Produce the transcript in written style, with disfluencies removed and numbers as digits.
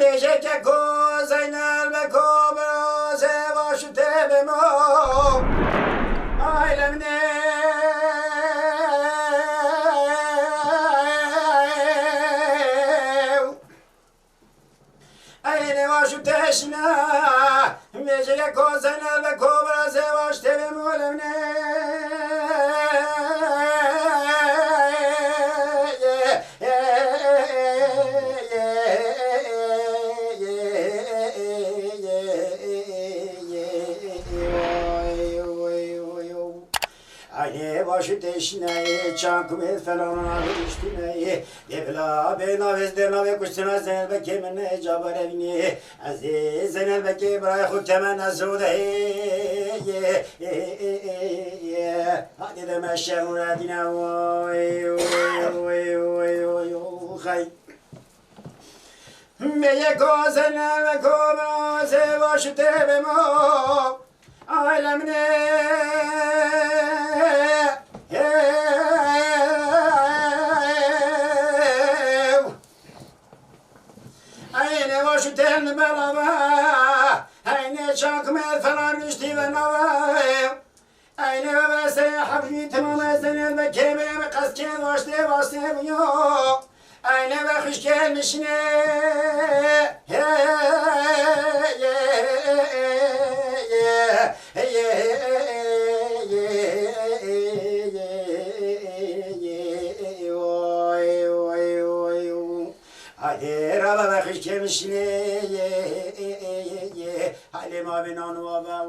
Beşeke kozaynel ve kobra sevaşu tebemo ailemne ayne vaşu teşna Beşeke kozaynel ve kobra sevaşu tebemo ailemne Ayne başı teşne çankımı falan üstüne Devla beyna vezdena ve kuşsuna zenel kemene cabar evni Aziz zenel beke bırak hutemen azude Hadi de meşşen uğradine oy oy oy oy oy Meye kozenel ve kobra sevaşı tebemo Ailemne Ayne vaşu telni belava Ayne çakme falan düştü ve nava Ayne ve se hafif tamam ezen ve kebem kasken vaşte vaşte yok Ayne ve hoş gelmişine Hadi raba ve hoş gelmişine Halim abin onu baba